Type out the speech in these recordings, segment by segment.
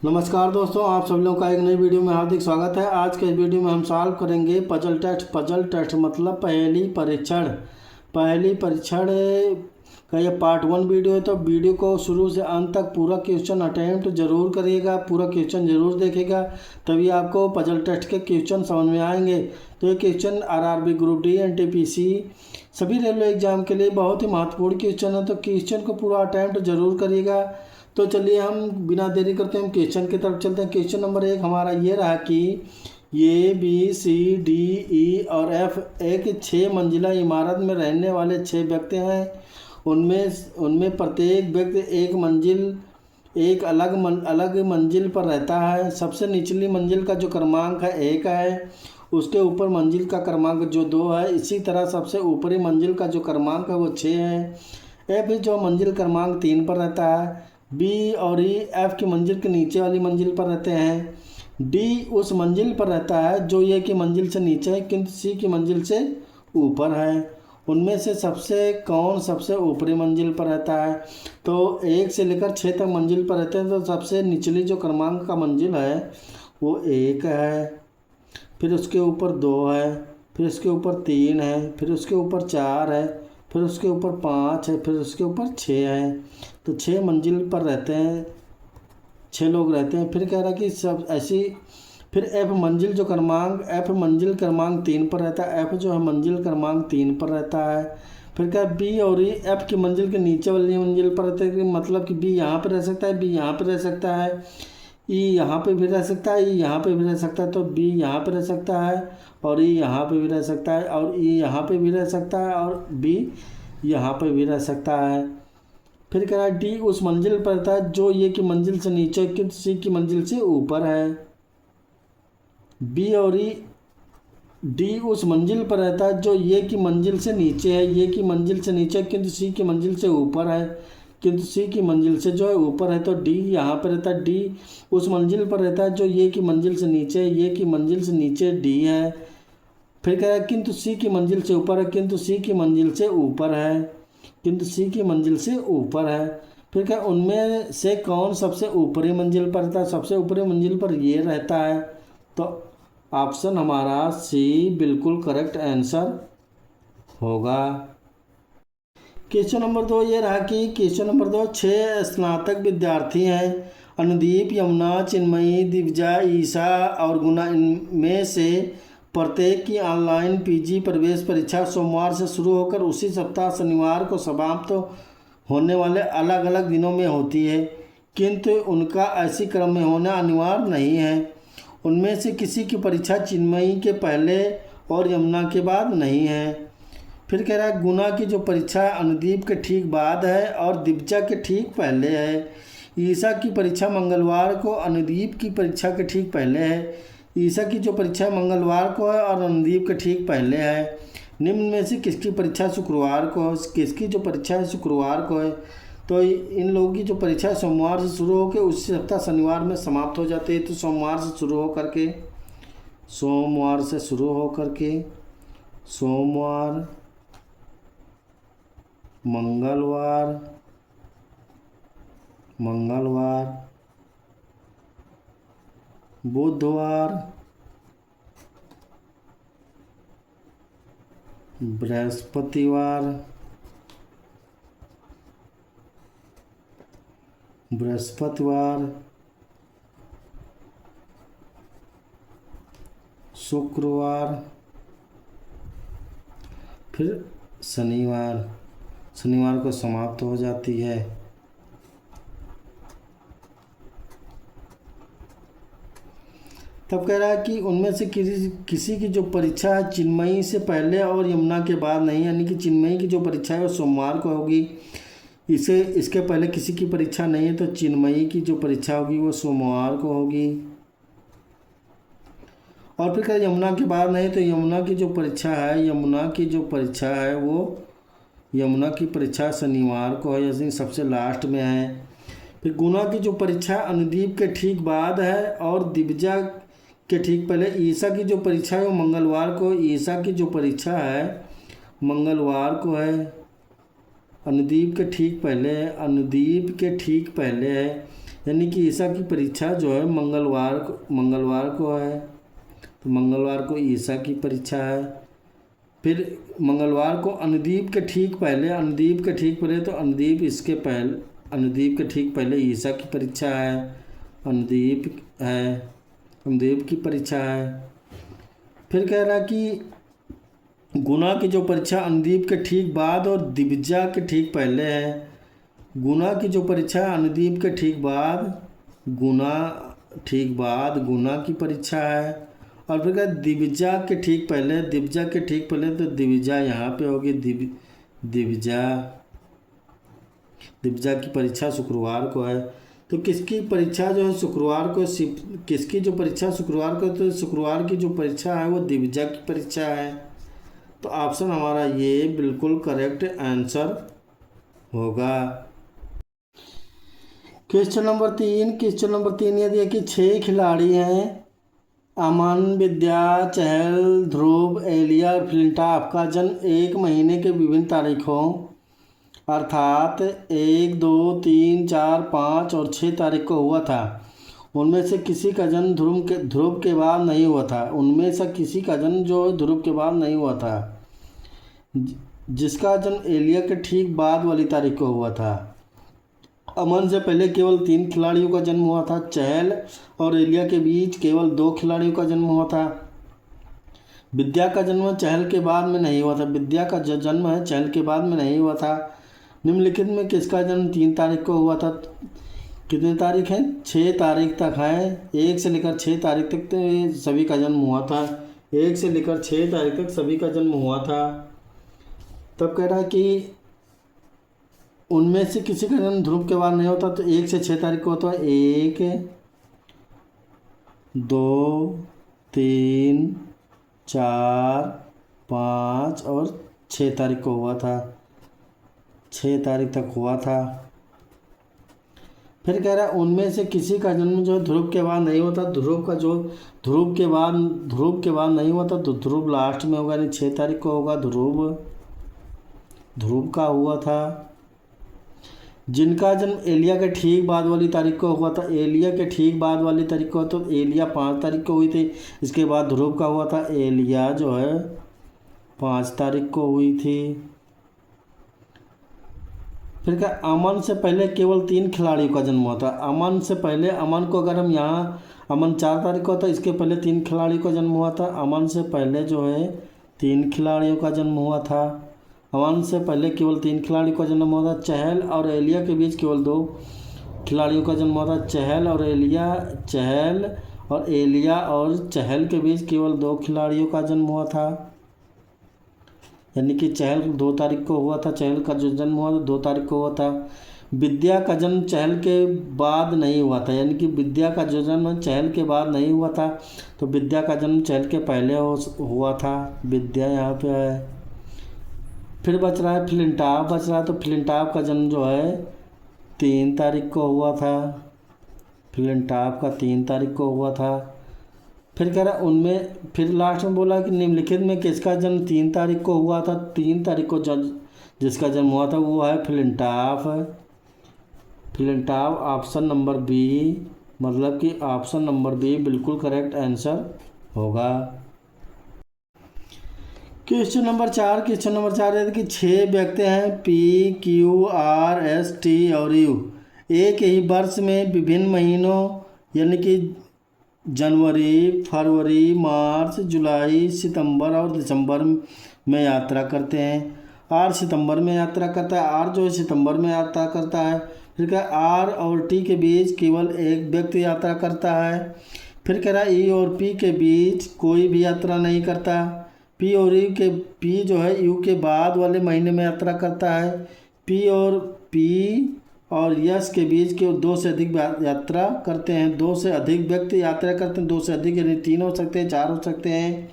नमस्कार दोस्तों, आप सभी लोगों का एक नई वीडियो में हार्दिक स्वागत है। आज के इस वीडियो में हम सॉल्व करेंगे पजल टेस्ट मतलब पहली परीक्षण का ये पार्ट 1 वीडियो है। तो वीडियो को शुरू से अंत तक पूरा क्वेश्चन अटेम्प्ट जरूर करिएगा, पूरा क्वेश्चन जरूर देखेगा, तभी आपको पजल टेस्ट के क्वेश्चन समझ में आएंगे। तो ये question RRB group D, NTPC सभी रेलवे एग्जाम के लिए बहुत ही महत्वपूर्ण क्वेश्चन है। तो क्वेश्चन को पूरा अटेम्प्ट जरूर करिएगा। तो चलिए हम बिना देरी करते हम क्वेश्चन की तरफ चलते हैं। क्वेश्चन नंबर 1 हमारा ये रहा कि A B C D E और एफ एक 6 मंजिला इमारत में रहने वाले 6 व्यक्ति हैं। उनमें प्रत्येक व्यक्ति एक अलग मंजिल पर रहता है। सबसे निचली मंजिल का जो क्रमांक है 1 है, उसके ऊपर मंजिल का क्रमांक जो 2 है। इसी तरह सबसे ऊपरी मंजिल का जो क्रमांक है वो 6 है। एफ जो मंजिल क्रमांक 3 पर रहता है। बी और ई एफ की मंजिल के नीचे वाली मंजिल पर रहते हैं। डी उस मंजिल पर रहता है जो ए की मंजिल से नीचे है किंतु सी की मंजिल से ऊपर है। उनमें से सबसे ऊपरी मंजिल पर रहता है। तो 1 से लेकर 6 तक मंजिल पर रहते हैं। तो सबसे निचली जो क्रमांक का मंजिल है वो 1 है, फिर उसके ऊपर 2 है, फिर उसके ऊपर 3 है, फिर उसके ऊपर 4 है, फिर उसके ऊपर 5 है, फिर उसके ऊपर 6 है। तो 6 मंजिल पर रहते हैं, 6 लोग रहते हैं। फिर कह रहा है कि सब ऐसी फिर एफ मंजिल क्रमांक 3 पर रहता है। एफ जो है मंजिल क्रमांक 3 पर रहता है। फिर क्या बी और ई एफ की मंजिल के नीचे वाली मंजिल पर रहते हैं। मतलब कि बी यहाँ पर रह सकता है, बी यहाँ पर रह सकता है, ई यहाँ पे भी रह सकता है, ई यहाँ पे भी रह सकता है। तो बी यहाँ पे रह सकता है और ई यहाँ पे भी रह सकता है और ई यहाँ पे भी रह सकता है और बी यहाँ पे भी रह सकता है। फिर कह रहा है डी उस मंजिल पर रहता है जो ए की मंजिल से नीचे किंतु सी की मंजिल से ऊपर है। बी और ई डी उस मंजिल पर रहता है जो ए की मंजिल से नीचे है, ए की मंजिल से नीचे किंतु सी की मंजिल से ऊपर है, किंतु सी की मंजिल से जो है ऊपर है। तो डी यहाँ पर रहता है। डी उस मंजिल पर रहता है जो ए की मंजिल से नीचे है, ए की मंजिल से नीचे डी है। फिर कह रहा है किंतु सी की मंजिल से ऊपर है, किंतु सी की मंजिल से ऊपर है, किंतु सी की मंजिल से ऊपर है। फिर क्या उनमें से कौन सबसे ऊपरी मंजिल पर रहता है? सबसे ऊपरी मंजिल पर ये रहता है। तो ऑप्शन हमारा सी बिल्कुल करेक्ट आंसर होगा। क्वेश्चन नंबर 2 ये रहा कि 6 स्नातक विद्यार्थी हैं। अनुदीप, यमुना, चिन्मयी, दिव्या, ईशा और गुना, इनमें से प्रत्येक की ऑनलाइन पीजी प्रवेश परीक्षा सोमवार से शुरू होकर उसी सप्ताह शनिवार को समाप्त होने वाले अलग अलग दिनों में होती है, किंतु उनका ऐसी क्रम में होना अनिवार्य नहीं है। उनमें से किसी की परीक्षा चिन्मयी के पहले और यमुना के बाद नहीं है। फिर कह रहा है गुना की जो परीक्षा अनुदीप के ठीक बाद है और दिव्या के ठीक पहले है। ईशा की परीक्षा मंगलवार को अनुदीप की परीक्षा के ठीक पहले है। ईशा की जो परीक्षा मंगलवार को है और अनुदीप के ठीक पहले है। निम्न में से किसकी परीक्षा शुक्रवार को है? किसकी जो परीक्षा है शुक्रवार को है। तो इन लोगों की जो परीक्षा सोमवार से शुरू होकर उसी सप्ताह शनिवार में समाप्त हो जाती है। तो सोमवार से शुरू होकर के सोमवार, मंगलवार, बुधवार, बृहस्पतिवार, शुक्रवार, फिर शनिवार को समाप्त हो जाती है। तब कह रहा है कि उनमें से किसी की जो परीक्षा है चिन्मयी से पहले और यमुना के बाद नहीं, यानी कि चिन्मयी की जो परीक्षा है वो सोमवार को होगी। इसके पहले किसी की परीक्षा नहीं है, तो चिन्मयी की जो परीक्षा होगी वो सोमवार को होगी। और फिर कह यमुना के बाद नहीं, तो यमुना की परीक्षा शनिवार को है, जैसे सबसे लास्ट में है। फिर गुना की जो परीक्षा अनुदीप के ठीक बाद है और दिव्या के ठीक पहले। ईशा की जो परीक्षा है वो मंगलवार को, ईशा की जो परीक्षा है मंगलवार को है। अनुदीप के ठीक पहले है, यानी कि ईसा की परीक्षा जो है मंगलवार को है, तो मंगलवार को ईसा की परीक्षा है। फिर मंगलवार को अनुदीप के ठीक पहले तो अनुदीप के ठीक पहले ईसा की परीक्षा है, अनुदीप की परीक्षा है। फिर कह रहा कि गुना की जो परीक्षा अनुदीप के ठीक बाद और दिविजा के ठीक पहले है। गुना की जो परीक्षा अनुदीप के ठीक बाद गुना की परीक्षा है। और फिर क्या दिविजा के ठीक पहले तो दिविजा यहाँ पे होगी, दिविजा की परीक्षा शुक्रवार को है। तो किसकी परीक्षा जो है शुक्रवार को, किसकी जो परीक्षा शुक्रवार को, तो शुक्रवार की जो परीक्षा है वो दिविजा की परीक्षा है। तो ऑप्शन हमारा ये बिल्कुल करेक्ट आंसर होगा। क्वेश्चन नंबर 3 ये दिया कि 6 खिलाड़ी हैं, अमन, विद्या, चहल, ध्रुव, एलिया और फ्लिंटॉफ का जन्म एक महीने के विभिन्न तारीखों अर्थात 1, 2, 3, 4, 5 और 6 तारीख को हुआ था। उनमें से किसी का जन्म ध्रुव के बाद नहीं हुआ था। ध्रुव के बाद नहीं हुआ था, जिसका जन्म एलिया के ठीक बाद वाली तारीख को हुआ था। अमन से पहले केवल 3 खिलाड़ियों का जन्म हुआ था। चहल और एलिया के बीच केवल 2 खिलाड़ियों का जन्म हुआ था। विद्या का जन्म चहल के बाद में नहीं हुआ था। विद्या का जो जन्म है चहल के बाद में नहीं हुआ था। निम्नलिखित में किसका जन्म 3 तारीख को हुआ था? कितने तारीख हैं? 6 तारीख तक है। 1 से लेकर 6 तारीख तक तो सभी का जन्म हुआ था। 1 से लेकर 6 तारीख तक सभी का जन्म हुआ था। तब कह रहा है कि उनमें से किसी का जन्म ध्रुव के बाद नहीं होता, तो 1 से 6 तारीख को होता है। 1, 2, 3, 4, 5 और 6 तारीख को हुआ था। 6 तारीख तक हुआ था। फिर कह रहा है उनमें से किसी का जन्म जो ध्रुव के बाद नहीं होता। ध्रुव के बाद नहीं होता, तो ध्रुव लास्ट में होगा, यानी 6 तारीख को होगा। ध्रुव का हुआ था। जिनका जन्म एलिया के ठीक बाद वाली तारीख को हुआ था, तो एलिया 5 तारीख को हुई थी। इसके बाद ध्रुव का हुआ था। एलिया जो है 5 तारीख को हुई थी। फिर क्या अमन से पहले केवल 3 खिलाड़ियों का जन्म हुआ था। अमन को अगर हम यहाँ, अमन 4 तारीख को था, इसके पहले 3 खिलाड़ियों का जन्म हुआ था। अमन से पहले जो है 3 खिलाड़ियों का जन्म हुआ था। अमन से पहले केवल 3 खिलाड़ियों का जन्म हुआ था। चहल और एलिया के बीच केवल 2 खिलाड़ियों का जन्म हुआ था। चहल और चहल के बीच केवल 2 खिलाड़ियों का जन्म हुआ था, यानी कि चहल 2 तारीख को हुआ था। चहल का जो जन्म हुआ था 2 तारीख को हुआ था। विद्या का जन्म चहल के बाद नहीं हुआ था, यानी कि विद्या का जो जन्म चहल के बाद नहीं हुआ था, तो विद्या का जन्म चहल के पहले हुआ था। विद्या यहाँ पे है। फिर बच रहा है फ्लिंटॉफ, तो फ्लिंटॉफ का जन्म जो है 3 तारीख को हुआ था। फ्लिंटॉफ का 3 तारीख को हुआ था। फिर कह रहा फिर लास्ट में बोला कि निम्नलिखित में किसका जन्म 3 तारीख को हुआ था। 3 तारीख को जिसका जन्म हुआ था वो है फ्लिंटॉफ। ऑप्शन नंबर बी, मतलब कि ऑप्शन नंबर बी बिल्कुल करेक्ट आंसर होगा। क्वेश्चन नंबर 4 है कि 6 व्यक्ति हैं P, Q, R, S, T और U एक ही वर्ष में विभिन्न महीनों यानी कि जनवरी, फरवरी, मार्च, जुलाई, सितंबर और दिसंबर में यात्रा करते हैं। आर सितंबर में यात्रा करता है। आर जो है सितंबर में यात्रा करता है। फिर क्या आर और टी के बीच केवल एक व्यक्ति यात्रा करता है। फिर कह रहा है ई और पी के बीच कोई भी यात्रा नहीं करता। पी जो है यू के बाद वाले महीने में यात्रा करता है। पी और यस के बीच केवल 2 से अधिक यात्रा करते हैं। 2 से अधिक व्यक्ति यात्रा करते हैं। 2 से अधिक यानी 3 हो सकते हैं, 4 हो सकते हैं।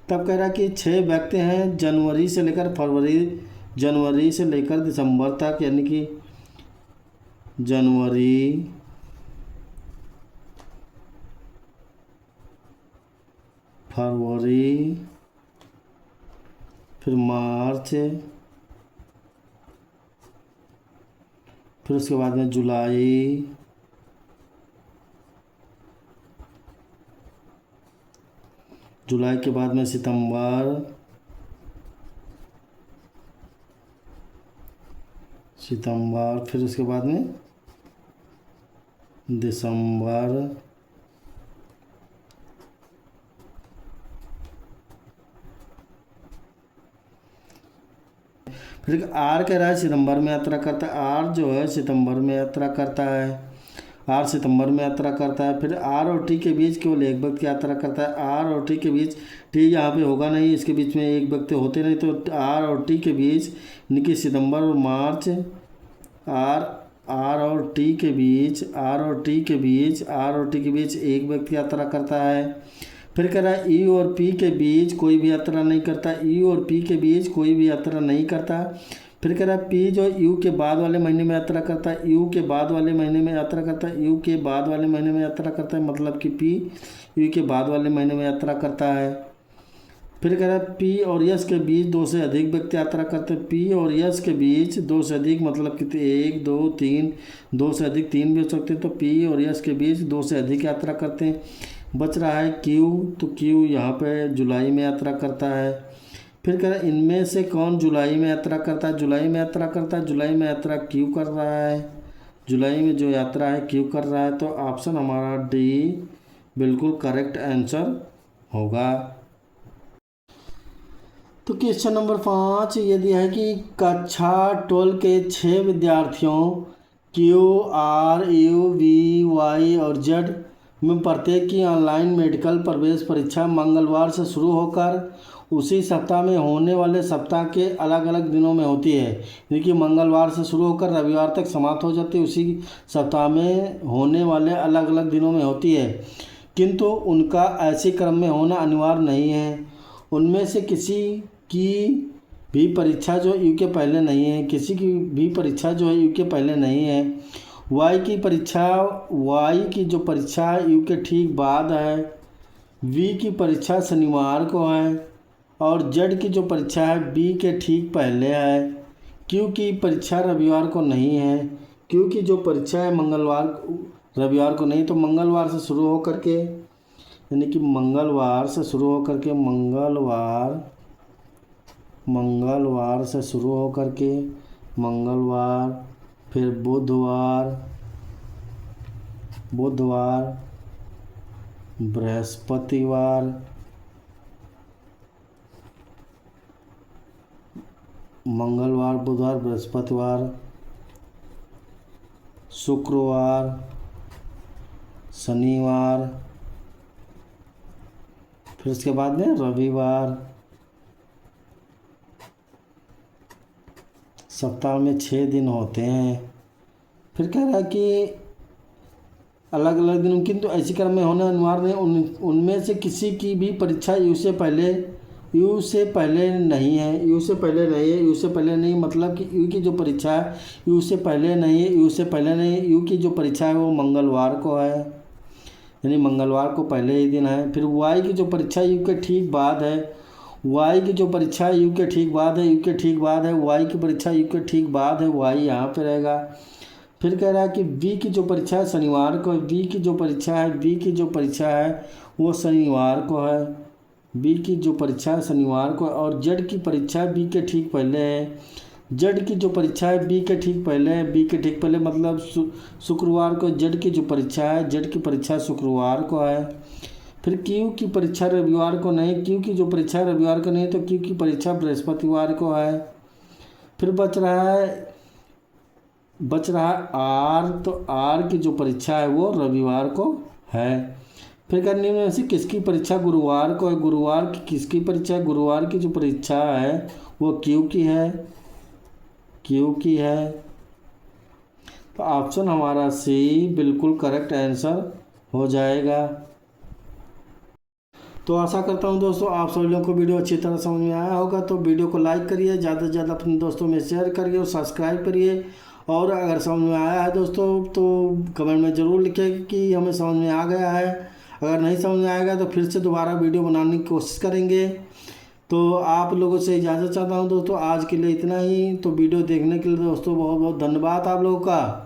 तब कह रहा है कि 6 व्यक्ति हैं जनवरी से लेकर दिसंबर तक, यानी कि जनवरी, फरवरी, फिर मार्च, फिर उसके बाद में जुलाई, जुलाई के बाद में सितंबर, फिर उसके बाद में दिसंबर, फिर आर कह रहा है सितंबर में यात्रा करता है। आर जो है सितंबर में यात्रा करता है, आर सितंबर में यात्रा करता है। फिर आर और टी के बीच केवल एक व्यक्ति यात्रा करता है। आर और टी के बीच, टी यहाँ पे होगा नहीं, इसके बीच में एक व्यक्ति होते नहीं, तो आर और टी के बीच यानी कि सितंबर और मार्च, आर और टी के बीच एक व्यक्ति यात्रा करता है। फिर कह रहा है ई और पी के बीच कोई भी यात्रा नहीं करता, ई और पी के बीच कोई भी यात्रा नहीं करता। फिर कह रहा है पी जो यू के बाद वाले महीने में यात्रा करता है, यू के बाद वाले महीने में यात्रा करता है, यू के बाद वाले महीने में यात्रा करता है, मतलब कि पी यू के बाद वाले महीने में यात्रा करता है। फिर कह रहा है पी और यस के बीच दो से अधिक व्यक्ति यात्रा करते हैं। पी और यस के बीच दो से अधिक मतलब कितने, एक दो तीन, दो से अधिक तीन भी हो सकते हैं, तो पी और यस के बीच दो से अधिक यात्रा करते हैं। बच रहा है क्यू, तो क्यू यहाँ पे जुलाई में यात्रा करता है। फिर कह रहा है इनमें से कौन जुलाई में यात्रा करता है, जुलाई में यात्रा करता है, जुलाई में यात्रा क्यू कर रहा है, जुलाई में जो यात्रा है क्यू कर रहा है। तो ऑप्शन हमारा डी बिल्कुल करेक्ट आंसर होगा। तो क्वेश्चन नंबर 5 ये दिया है कि कक्षा 12 के 6 विद्यार्थियों Q, R, U, V, Y और जेड में प्रत्येक की ऑनलाइन मेडिकल प्रवेश परीक्षा मंगलवार से शुरू होकर उसी सप्ताह में होने वाले सप्ताह के अलग अलग दिनों में होती है। यानी कि मंगलवार से शुरू होकर रविवार तक समाप्त हो जाती है, उसी सप्ताह में होने वाले अलग अलग दिनों में होती है, किंतु उनका ऐसे क्रम में होना अनिवार्य नहीं है। उनमें से किसी की भी परीक्षा जो यू के पहले नहीं है, किसी की भी परीक्षा जो है यू के पहले नहीं है। वाई की जो परीक्षा यू के ठीक बाद है, वी की परीक्षा शनिवार को है और जेड की जो परीक्षा है बी के ठीक पहले है। क्यू की परीक्षा रविवार को नहीं है, क्यू की जो परीक्षा है रविवार को नहीं, तो मंगलवार से शुरू होकर के, यानी कि मंगलवार से शुरू होकर के मंगलवार, फिर बुधवार, बृहस्पतिवार, मंगलवार, बुधवार, बृहस्पतिवार, शुक्रवार, शनिवार, फिर उसके बाद में रविवार। सप्ताह में 6 दिन होते हैं। फिर कह रहा है कि अलग अलग दिनों किंतु ऐसी क्रम में होना अनिवार्य नहीं। उनमें से किसी की भी परीक्षा यू से पहले नहीं है, यू से पहले नहीं मतलब कि यू की जो परीक्षा है यू से पहले नहीं है, यू की जो परीक्षा है वो मंगलवार को है, यानी मंगलवार को पहले ही दिन है। फिर वाई की जो परीक्षा यू के ठीक बाद है, वाई की जो परीक्षा यू के ठीक बाद है, वाई की परीक्षा यू के ठीक बाद है, वाई यहाँ पे रहेगा। फिर कह रहा है कि वी की जो परीक्षा है शनिवार को, वी की जो परीक्षा है वो शनिवार को है, बी की जो परीक्षा है शनिवार को, और जेड की परीक्षा बी के ठीक पहले है, जेड की जो परीक्षा है बी के ठीक पहले मतलब शुक्रवार को जेड की जो परीक्षा है, जेड की परीक्षा शुक्रवार को है। फिर क्यू की परीक्षा रविवार को नहीं, क्यू की जो परीक्षा रविवार को नहीं, तो क्यू की परीक्षा बृहस्पतिवार को है। फिर बच रहा है आर, तो आर की जो परीक्षा है वो रविवार को है। फिर करने में से किसकी परीक्षा गुरुवार को है, गुरुवार की किसकी परीक्षा, गुरुवार की जो परीक्षा है वो क्यू की है। तो ऑप्शन हमारा सी बिल्कुल करेक्ट आंसर हो जाएगा। तो आशा करता हूं दोस्तों आप सभी लोगों को वीडियो अच्छी तरह समझ में आया होगा। तो वीडियो को लाइक करिए, ज़्यादा से ज़्यादा अपने दोस्तों में शेयर करिए और सब्सक्राइब करिए। और अगर समझ में आया है दोस्तों तो कमेंट में ज़रूर लिखें कि हमें समझ में आ गया है। अगर नहीं समझ में आएगा तो फिर से दोबारा वीडियो बनाने की कोशिश करेंगे। तो आप लोगों से इजाज़त चाहता हूं दोस्तों, आज के लिए इतना ही। तो वीडियो देखने के लिए दोस्तों बहुत बहुत धन्यवाद आप लोगों का।